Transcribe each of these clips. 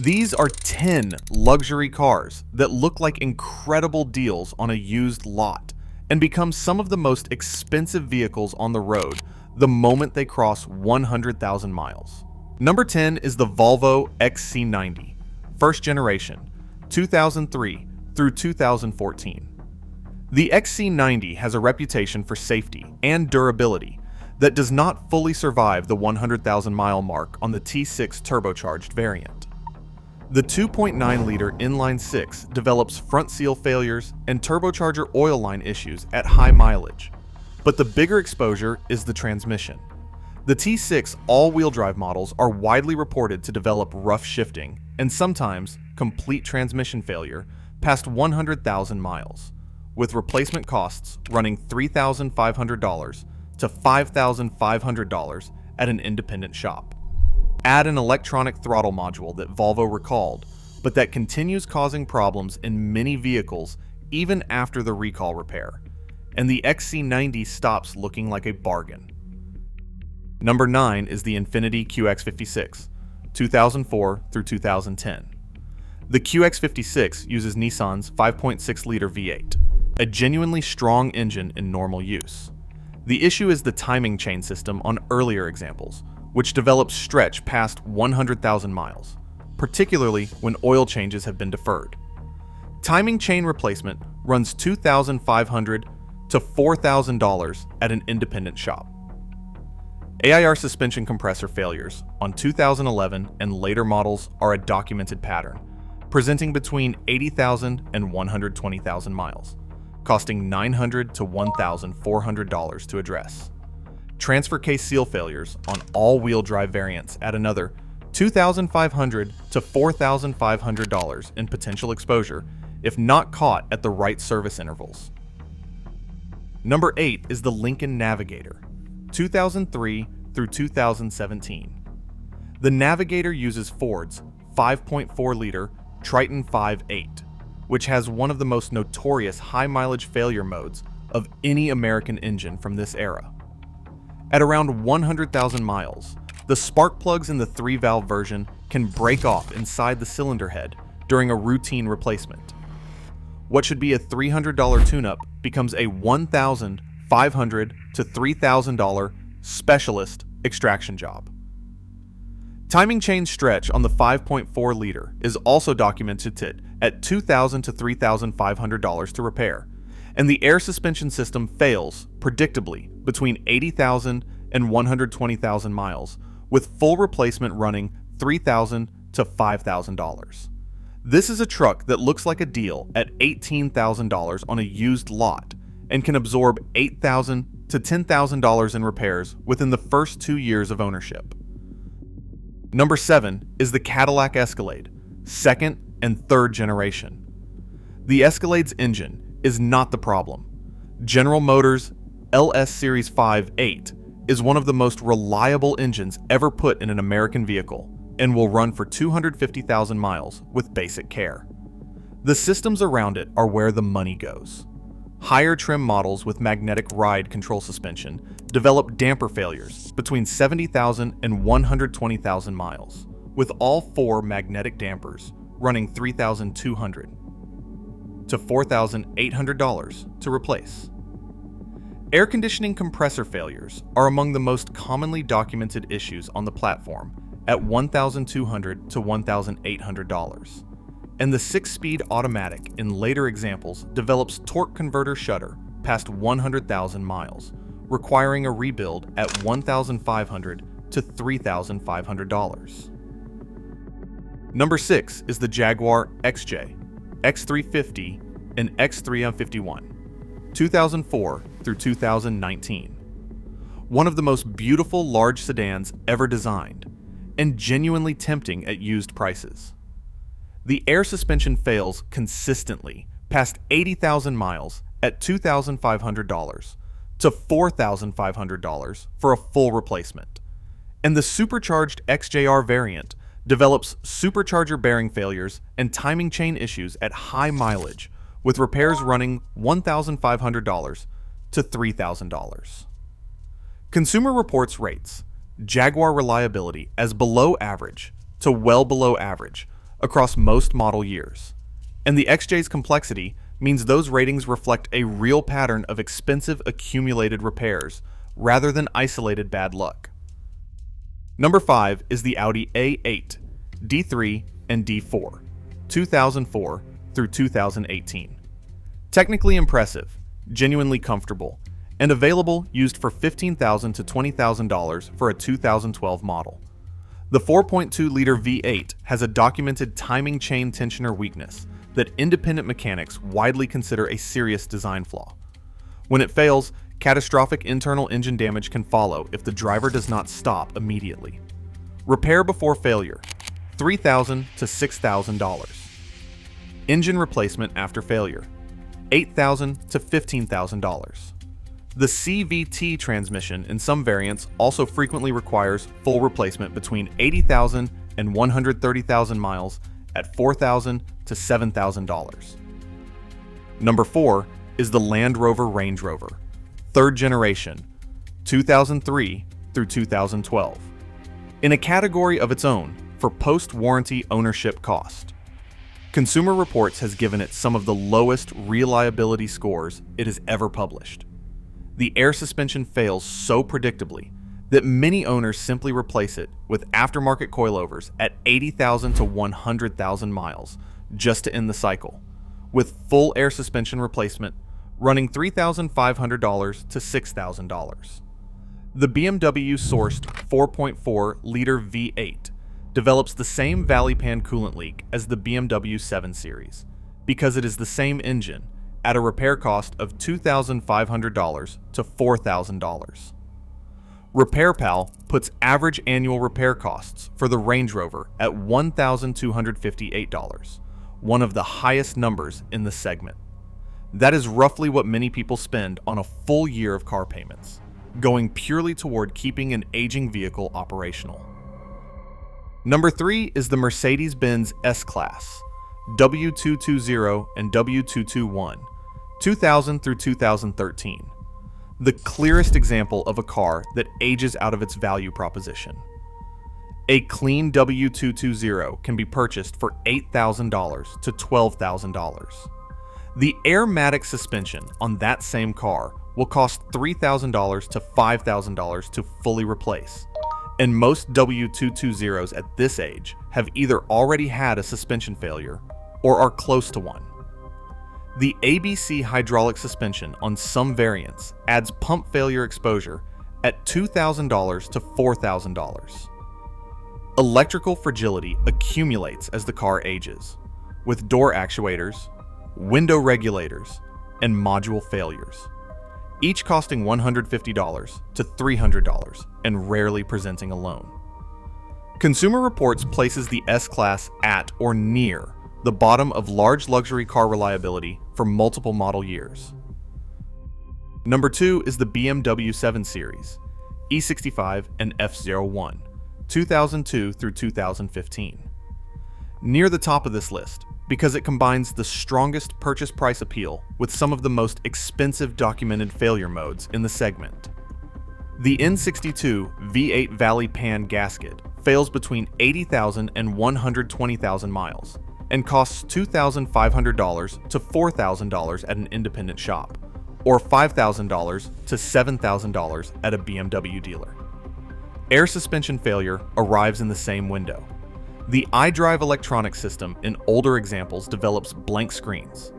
These are 10 luxury cars that look like incredible deals on a used lot and become some of the most expensive vehicles on the road the moment they cross 100,000 miles. Number 10 is the Volvo XC90, first generation, 2003 through 2014. The XC90 has a reputation for safety and durability that does not fully survive the 100,000 mile mark on the T6 turbocharged variant. The 2.9-liter inline-six develops front seal failures and turbocharger oil line issues at high mileage, but the bigger exposure is the transmission. The T6 all-wheel drive models are widely reported to develop rough shifting and sometimes complete transmission failure past 100,000 miles, with replacement costs running $3,500 to $5,500 at an independent shop. Add an electronic throttle module that Volvo recalled, but that continues causing problems in many vehicles even after the recall repair, and the XC90 stops looking like a bargain. Number 9 is the Infiniti QX56, 2004 through 2010. The QX56 uses Nissan's 5.6-liter V8, a genuinely strong engine in normal use. The issue is the timing chain system on earlier examples, which develops stretch past 100,000 miles, particularly when oil changes have been deferred. Timing chain replacement runs $2,500 to $4,000 at an independent shop. AIR suspension compressor failures on 2011 and later models are a documented pattern, presenting between 80,000 and 120,000 miles, costing $900 to $1,400 to address. Transfer case seal failures on all-wheel drive variants add another $2,500 to $4,500 in potential exposure if not caught at the right service intervals. Number 8 is the Lincoln Navigator, 2003 through 2017. The Navigator uses Ford's 5.4-liter Triton 5.8, which has one of the most notorious high-mileage failure modes of any American engine from this era. At around 100,000 miles, the spark plugs in the 3-valve version can break off inside the cylinder head during a routine replacement. What should be a $300 tune-up becomes a $1,500 to $3,000 specialist extraction job. Timing chain stretch on the 5.4-liter is also documented at $2,000 to $3,500 to repair, and the air suspension system fails, predictably, between 80,000 and 120,000 miles, with full replacement running $3,000 to $5,000. This is a truck that looks like a deal at $18,000 on a used lot and can absorb $8,000 to $10,000 in repairs within the first 2 years of ownership. Number 7 is the Cadillac Escalade, second and third generation. The Escalade's engine is not the problem. General Motors' LS Series 5.8 is one of the most reliable engines ever put in an American vehicle and will run for 250,000 miles with basic care. The systems around it are where the money goes. Higher trim models with magnetic ride control suspension develop damper failures between 70,000 and 120,000 miles, with all 4 magnetic dampers running $3,200 to $4,800 to replace. Air conditioning compressor failures are among the most commonly documented issues on the platform at $1,200 to $1,800. And the 6-speed automatic in later examples develops torque converter shudder past 100,000 miles, requiring a rebuild at $1,500 to $3,500. Number 6 is the Jaguar XJ, X350, and X351, 2004 through 2019. One of the most beautiful large sedans ever designed, and genuinely tempting at used prices. The air suspension fails consistently past 80,000 miles at $2,500 to $4,500 for a full replacement. And the supercharged XJR variant develops supercharger bearing failures and timing chain issues at high mileage, with repairs running $1,500 to $3,000. Consumer Reports rates Jaguar reliability as below average to well below average across most model years. And the XJ's complexity means those ratings reflect a real pattern of expensive accumulated repairs rather than isolated bad luck. Number 5 is the Audi A8, D3, and D4, 2004 through 2018. Technically impressive, genuinely comfortable, and available used for $15,000 to $20,000 for a 2012 model. The 4.2-liter V8 has a documented timing chain tensioner weakness that independent mechanics widely consider a serious design flaw. When it fails, catastrophic internal engine damage can follow if the driver does not stop immediately. Repair before failure, $3,000 to $6,000. Engine replacement after failure, $8,000 to $15,000. The CVT transmission in some variants also frequently requires full replacement between 80,000 and 130,000 miles at $4,000 to $7,000. Number 4 is the Land Rover Range Rover, 3rd generation, 2003 through 2012, in a category of its own for post-warranty ownership cost. Consumer Reports has given it some of the lowest reliability scores it has ever published. The air suspension fails so predictably that many owners simply replace it with aftermarket coilovers at 80,000 to 100,000 miles just to end the cycle, with full air suspension replacement running $3,500 to $6,000. The BMW-sourced 4.4-liter V8 develops the same valley pan coolant leak as the BMW 7 Series because it is the same engine at a repair cost of $2,500 to $4,000. RepairPal puts average annual repair costs for the Range Rover at $1,258, one of the highest numbers in the segment. That is roughly what many people spend on a full year of car payments, going purely toward keeping an aging vehicle operational. Number 3 is the Mercedes-Benz S-Class, W220 and W221, 2000 through 2013. The clearest example of a car that ages out of its value proposition. A clean W220 can be purchased for $8,000 to $12,000. The AIRMATIC suspension on that same car will cost $3,000 to $5,000 to fully replace, and most W220s at this age have either already had a suspension failure or are close to one. The ABC hydraulic suspension on some variants adds pump failure exposure at $2,000 to $4,000. Electrical fragility accumulates as the car ages, with door actuators, window regulators, and module failures, each costing $150 to $300 and rarely presenting a loan. Consumer Reports places the S-Class at or near the bottom of large luxury car reliability for multiple model years. Number 2 is the BMW 7 Series, E65 and F01, 2002 through 2015. Near the top of this list because it combines the strongest purchase price appeal with some of the most expensive documented failure modes in the segment. The N62 V8 Valley Pan gasket fails between 80,000 and 120,000 miles and costs $2,500 to $4,000 at an independent shop, or $5,000 to $7,000 at a BMW dealer. Air suspension failure arrives in the same window. The iDrive electronic system in older examples develops blank screens,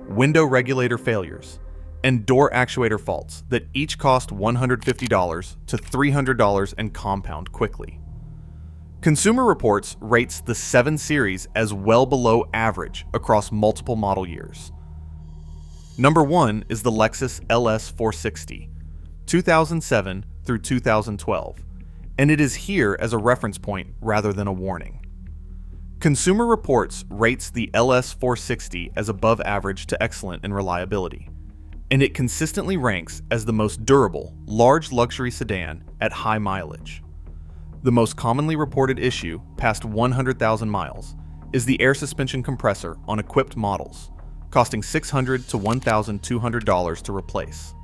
window regulator failures, and door actuator faults that each cost $150 to $300 and compound quickly. Consumer Reports rates the 7 Series as well below average across multiple model years. Number 1 is the Lexus LS 460, 2007 through 2012, and it is here as a reference point rather than a warning. Consumer Reports rates the LS 460 as above average to excellent in reliability, and it consistently ranks as the most durable, large luxury sedan at high mileage. The most commonly reported issue, past 100,000 miles, is the air suspension compressor on equipped models, costing $600 to $1,200 to replace.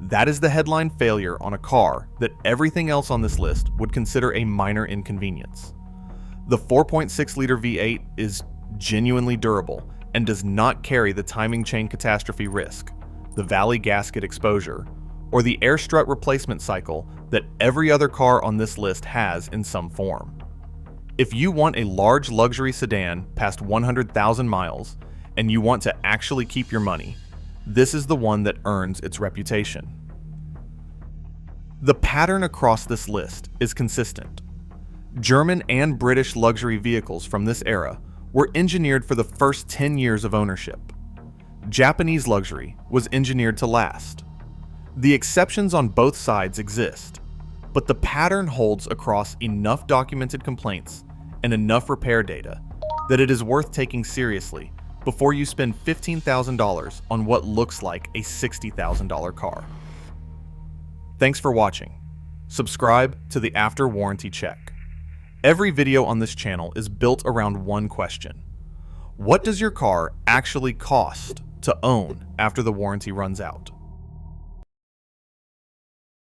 That is the headline failure on a car that everything else on this list would consider a minor inconvenience. The 4.6-liter V8 is genuinely durable and does not carry the timing chain catastrophe risk, the valley gasket exposure, or the air strut replacement cycle that every other car on this list has in some form. If you want a large luxury sedan past 100,000 miles and you want to actually keep your money, this is the one that earns its reputation. The pattern across this list is consistent. German and British luxury vehicles from this era were engineered for the first 10 years of ownership. Japanese luxury was engineered to last. The exceptions on both sides exist, but the pattern holds across enough documented complaints and enough repair data that it is worth taking seriously before you spend $15,000 on what looks like a $60,000 car. Thanks for watching. Subscribe to the After Warranty Check. Every video on this channel is built around one question. What does your car actually cost to own after the warranty runs out?